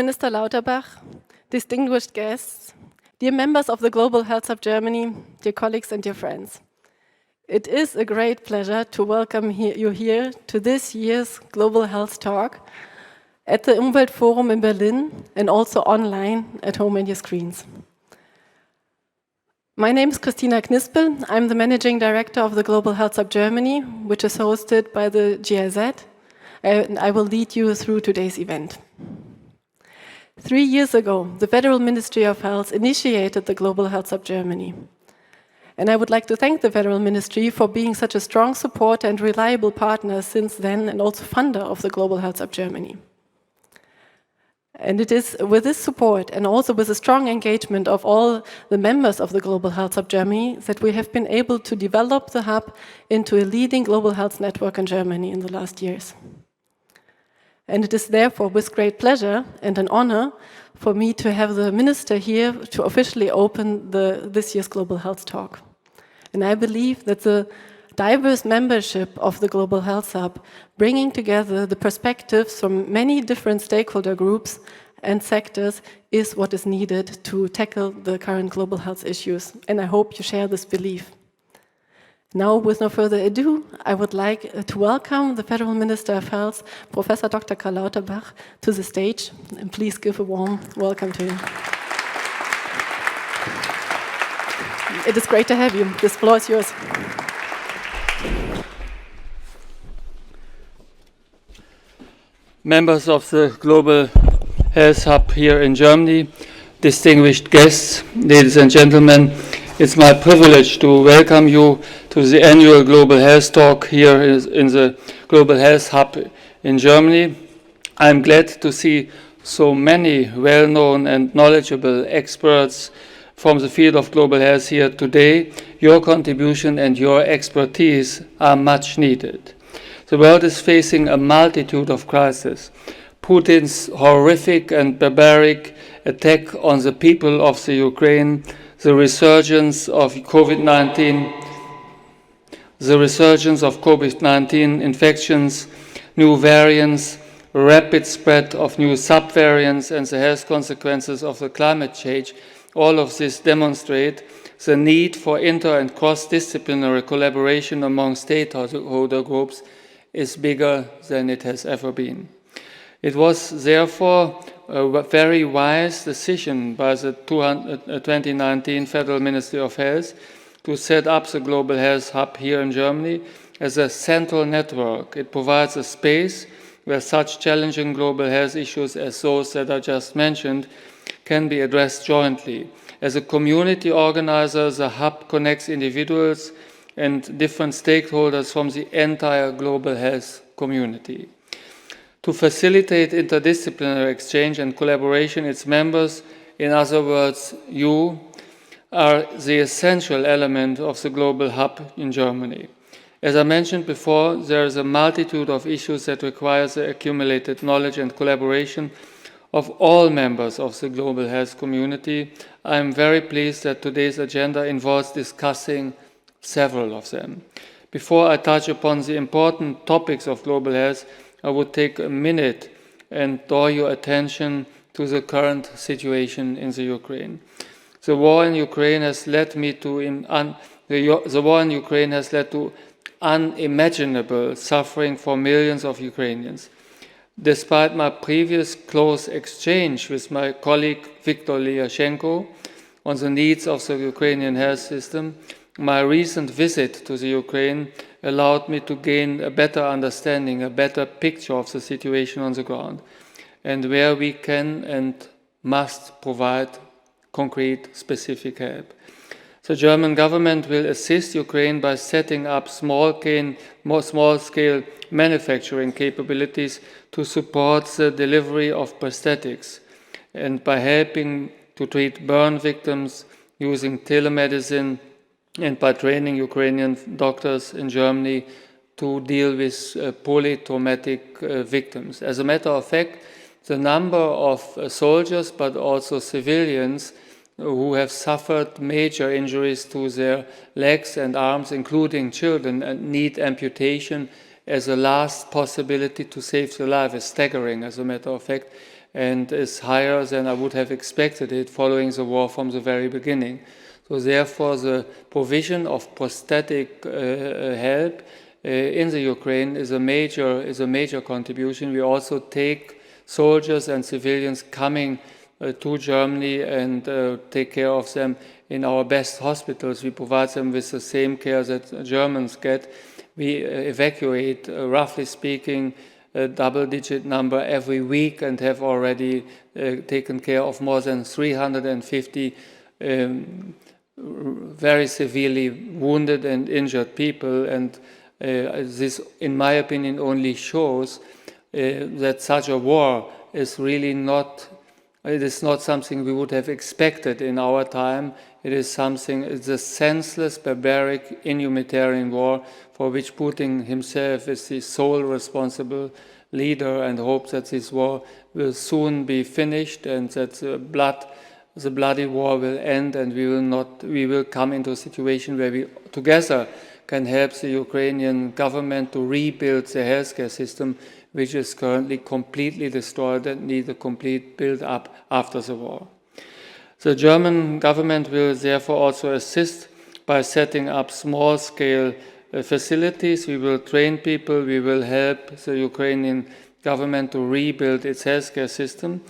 Minister Lauterbach, distinguished guests, dear members of the Global Health Hub Germany, dear colleagues and dear friends. It is a great pleasure to welcome you here to this year's Global Health Talk at the Umweltforum in Berlin and also online at home on your screens. My name is Christina Knispel. I'm the Managing Director of the Global Health Hub Germany, which is hosted by the GIZ, and I will lead you through today's event. 3 years ago, the Federal Ministry of Health initiated the Global Health Hub Germany. And I would like to thank the Federal Ministry for being such a strong supporter and reliable partner since then, and also funder of the Global Health Hub Germany. And it is with this support and also with the strong engagement of all the members of the Global Health Hub Germany that we have been able to develop the hub into a leading global health network in Germany in the last years. And it is therefore with great pleasure and an honor for me to have the Minister here to officially open this year's Global Health Talk. And I believe that the diverse membership of the Global Health Hub, bringing together the perspectives from many different stakeholder groups and sectors, is what is needed to tackle the current global health issues. And I hope you share this belief. Now, with no further ado, I would like to welcome the Federal Minister of Health, Professor Dr. Karl Lauterbach, to the stage. And please give a warm welcome to him. It is great to have you. This floor is yours. Members of the Global Health Hub here in Germany, distinguished guests, ladies and gentlemen, it's my privilege to welcome you to the annual Global Health Talk here in the Global Health Hub in Germany. I'm glad to see so many well-known and knowledgeable experts from the field of global health here today. Your contribution and your expertise are much needed. The world is facing a multitude of crises. Putin's horrific and barbaric attack on the people of the Ukraine, the resurgence of COVID-19 infections, new variants, rapid spread of new subvariants, and the health consequences of the climate change, all of this demonstrate the need for inter- and cross-disciplinary collaboration among stakeholder groups is bigger than it has ever been. It was therefore a very wise decision by the 2019 Federal Ministry of Health to set up the Global Health Hub here in Germany as a central network. It provides a space where such challenging global health issues as those that I just mentioned can be addressed jointly. As a community organizer, the hub connects individuals and different stakeholders from the entire global health community. To facilitate interdisciplinary exchange and collaboration, its members, in other words, you, are the essential element of the Global Hub in Germany. As I mentioned before, there is a multitude of issues that require the accumulated knowledge and collaboration of all members of the global health community. I am very pleased that today's agenda involves discussing several of them. Before I touch upon the important topics of global health, I would take a minute and draw your attention to the current situation in the Ukraine. The war in Ukraine has led to unimaginable suffering for millions of Ukrainians. Despite my previous close exchange with my colleague Viktor Lyashenko on the needs of the Ukrainian health system, my recent visit to the Ukraine allowed me to gain a better understanding, a better picture of the situation on the ground, and where we can and must provide concrete, specific help. The German government will assist Ukraine by setting up small-scale manufacturing capabilities to support the delivery of prosthetics, and by helping to treat burn victims using telemedicine, and by training Ukrainian doctors in Germany to deal with polytraumatic victims. As a matter of fact, the number of soldiers, but also civilians, who have suffered major injuries to their legs and arms, including children, and need amputation as a last possibility to save their life is staggering, as a matter of fact. and is higher than I would have expected it following the war from the very beginning. So therefore, the provision of prosthetic help in the Ukraine is a major contribution. We also take soldiers and civilians coming to Germany and take care of them in our best hospitals. We provide them with the same care that Germans get. We evacuate, roughly speaking, a double-digit number every week and have already taken care of more than 350 very severely wounded and injured people. And this, in my opinion, only shows that such a war is really not, it is not something we would have expected in our time. It is something, it's a senseless, barbaric, inhumanitarian war for which Putin himself is the sole responsible leader, and hopes that this war will soon be finished and that the bloody war will end, and we will come into a situation where we together can help the Ukrainian government to rebuild the healthcare system, which is currently completely destroyed and needs a complete build-up after the war. The German government will therefore also assist by setting up small-scale facilities. We will train people, we will help the Ukrainian government to rebuild its healthcare system.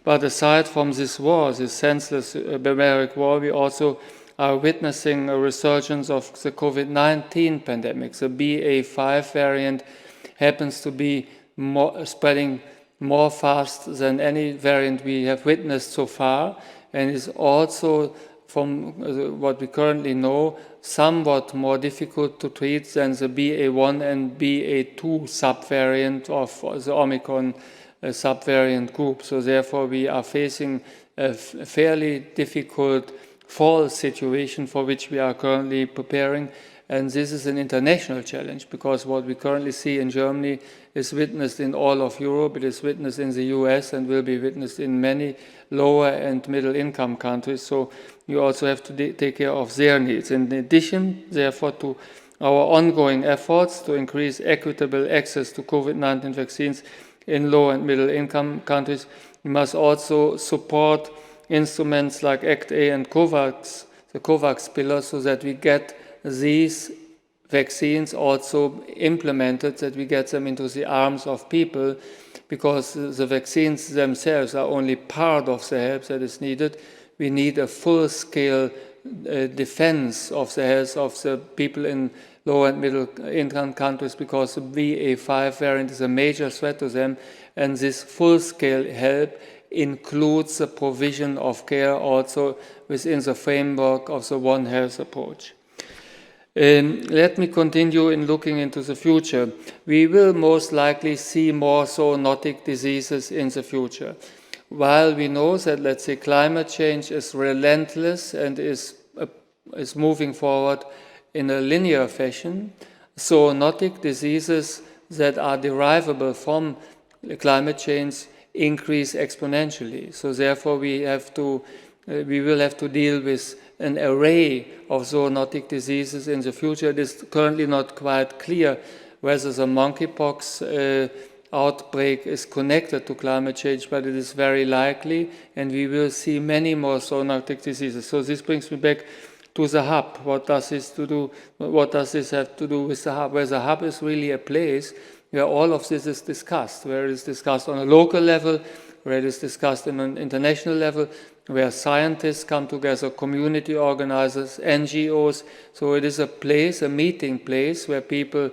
But aside from this war, this senseless barbaric war, we also are witnessing a resurgence of the COVID-19 pandemic. The BA.5 variant happens to be spreading more fast than any variant we have witnessed so far, and is also, from what we currently know, somewhat more difficult to treat than the BA.1 and BA.2 subvariant of the Omicron subvariant group. So therefore we are facing a fairly difficult fall situation for which we are currently preparing. And this is an international challenge, because what we currently see in Germany is witnessed in all of Europe, it is witnessed in the US, and will be witnessed in many lower and middle income countries. So you also have to take care of their needs. In addition, therefore, to our ongoing efforts to increase equitable access to COVID-19 vaccines in low and middle income countries, we must also support instruments like ACT-A and COVAX, the COVAX pillar, so that we get these vaccines also implemented, that we get them into the arms of people, because the vaccines themselves are only part of the help that is needed. We need a full-scale defense of the health of the people in low and middle income countries, because the BA.5 variant is a major threat to them, and this full-scale help includes the provision of care also within the framework of the One Health approach. Let me continue in looking into the future. We will most likely see more zoonotic diseases in the future. While we know that, let's say, climate change is relentless and is moving forward in a linear fashion, zoonotic diseases that are derivable from climate change increase exponentially. So therefore we will have to deal with an array of zoonotic diseases in the future. It is currently not quite clear whether the monkeypox outbreak is connected to climate change, but it is very likely, and we will see many more zoonotic diseases. So this brings me back to the hub. What does this have to do with the hub? Where the hub is really a place where all of this is discussed, where it is discussed on a local level, where it is discussed on an international level, where scientists come together, community organizers, NGOs. So it is a place, a meeting place, where people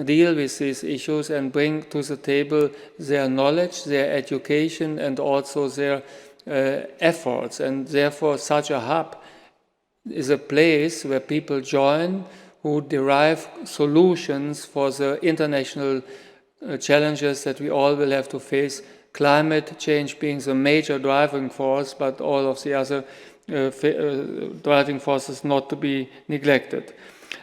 deal with these issues and bring to the table their knowledge, their education, and also their efforts. And therefore such a hub is a place where people join, who derive solutions for the international challenges that we all will have to face, climate change being the major driving force, but all of the other driving forces not to be neglected.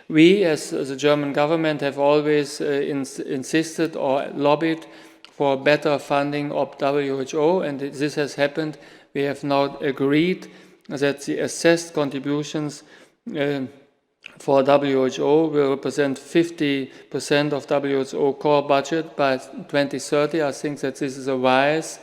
We, as the German government, have always insisted or lobbied for better funding of WHO, and this has happened. We have now agreed that the assessed contributions for WHO will represent 50% of WHO core budget by 2030. I think that this is a wise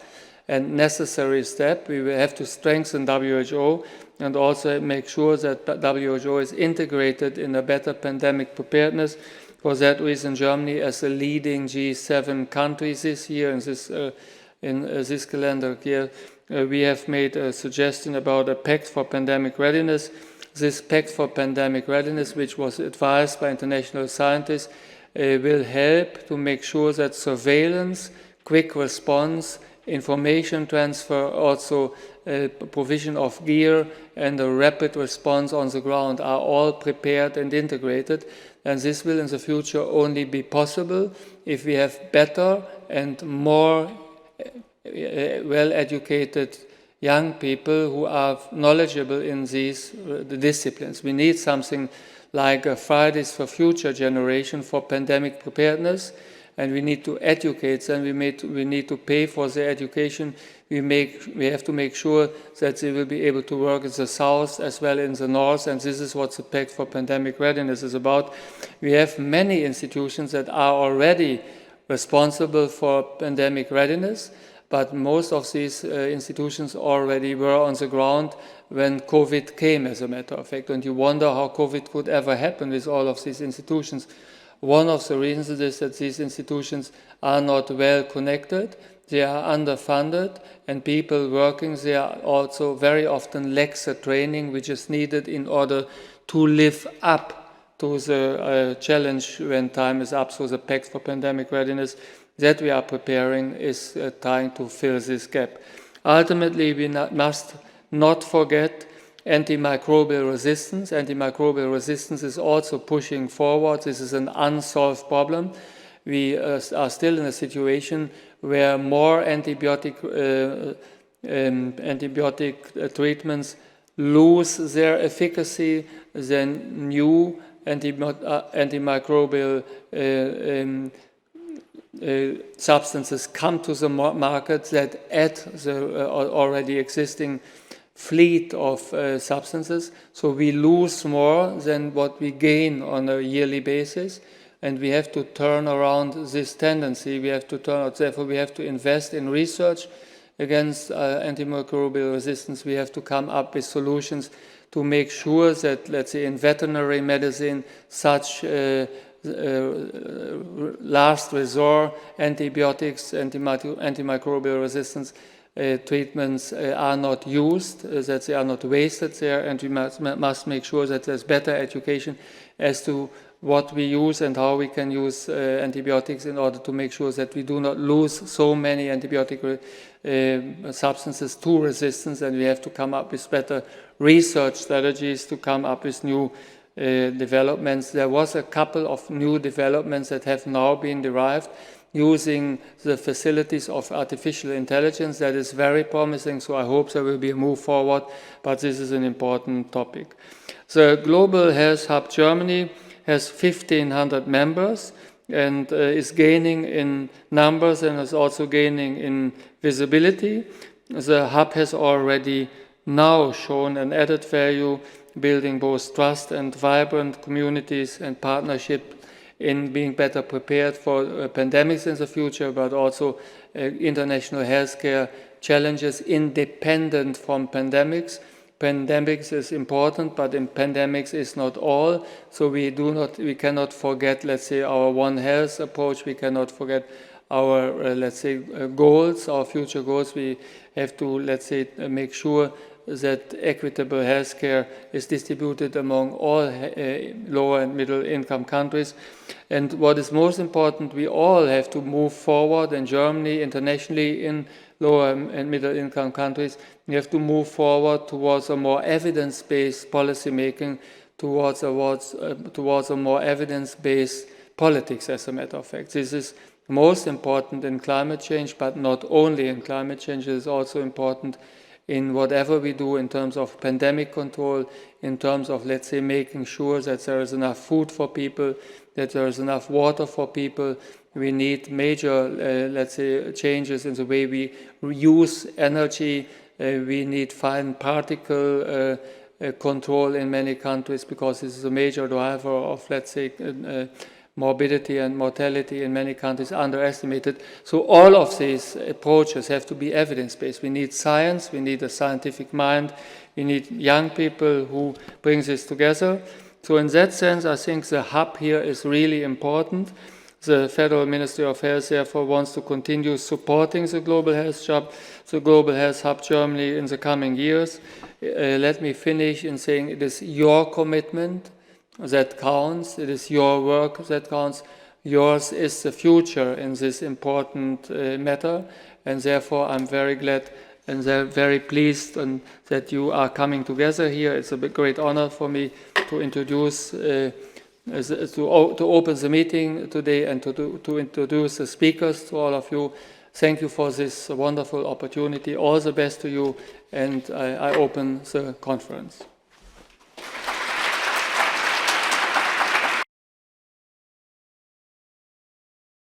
and necessary step. We will have to strengthen WHO and also make sure that WHO is integrated in a better pandemic preparedness. For that reason, Germany, as a leading G7 country this year, in this calendar year, we have made a suggestion about a pact for pandemic readiness. This pact for pandemic readiness, which was advised by international scientists, will help to make sure that surveillance, quick response, information transfer, also provision of gear and a rapid response on the ground are all prepared and integrated. And this will in the future only be possible if we have better and more well-educated young people who are knowledgeable in these disciplines. We need something like a Fridays for Future generation for pandemic preparedness, and we need to educate them. We need to pay for their education. We have to make sure that they will be able to work in the south as well in the north, and this is what the Pact for Pandemic Readiness is about. We have many institutions that are already responsible for pandemic readiness, but most of these institutions already were on the ground when COVID came, as a matter of fact, and you wonder how COVID could ever happen with all of these institutions. One of the reasons is that these institutions are not well connected, they are underfunded, and people working there also very often lack the training which is needed in order to live up to the challenge when time is up. So the Pact for Pandemic Readiness that we are preparing is trying to fill this gap. Ultimately, we must not forget antimicrobial resistance. Antimicrobial resistance is also pushing forward. This is an unsolved problem. We are still in a situation where more antibiotic treatments lose their efficacy than new antimicrobial substances come to the market that add the already existing fleet of substances. So we lose more than what we gain on a yearly basis, and we have to turn around this tendency. Therefore we have to invest in research against antimicrobial resistance. We have to come up with solutions to make sure that, let's say, in veterinary medicine, such last resort antibiotics, antimicrobial resistance treatments are not used, that they are not wasted there, and we must make sure that there's better education as to what we use and how we can use antibiotics in order to make sure that we do not lose so many antibiotic substances to resistance, and we have to come up with better research strategies to come up with new developments. There was a couple of new developments that have now been derived using the facilities of artificial intelligence. That is very promising, so I hope there will be a move forward, but this is an important topic. The Global Health Hub Germany has 1,500 members and is gaining in numbers and is also gaining in visibility. The hub has already now shown an added value, building both trust and vibrant communities and partnership in being better prepared for pandemics in the future, but also international healthcare challenges independent from pandemics. Pandemics is important, but in pandemics is not all. So we cannot forget, let's say, our One Health approach. We cannot forget our, let's say, goals, our future goals. We have to, let's say, make sure that equitable healthcare is distributed among all lower and middle income countries. And what is most important, we all have to move forward in Germany, internationally, in lower and middle income countries. We have to move forward towards a more evidence-based policy making, towards a more evidence-based politics, as a matter of fact. This is most important in climate change, but not only in climate change. It is also important in whatever we do in terms of pandemic control, in terms of, let's say, making sure that there is enough food for people, that there is enough water for people. We need major, let's say, changes in the way we use energy. We need fine particle control in many countries, because this is a major driver of, let's say, morbidity and mortality in many countries underestimated. So all of these approaches have to be evidence-based. We need science, we need a scientific mind, we need young people who bring this together. So in that sense, I think the hub here is really important. The Federal Ministry of Health therefore wants to continue supporting the Global Health Hub, the Global Health Hub Germany in the coming years. Let me finish in saying it is your commitment that counts, it is your work that counts. Yours is the future in this important matter, and therefore I'm very glad and very pleased that you are coming together here. It's a great honor for me to introduce to open the meeting today and to introduce the speakers to all of you. Thank you for this wonderful opportunity. All the best to you, and I open the conference.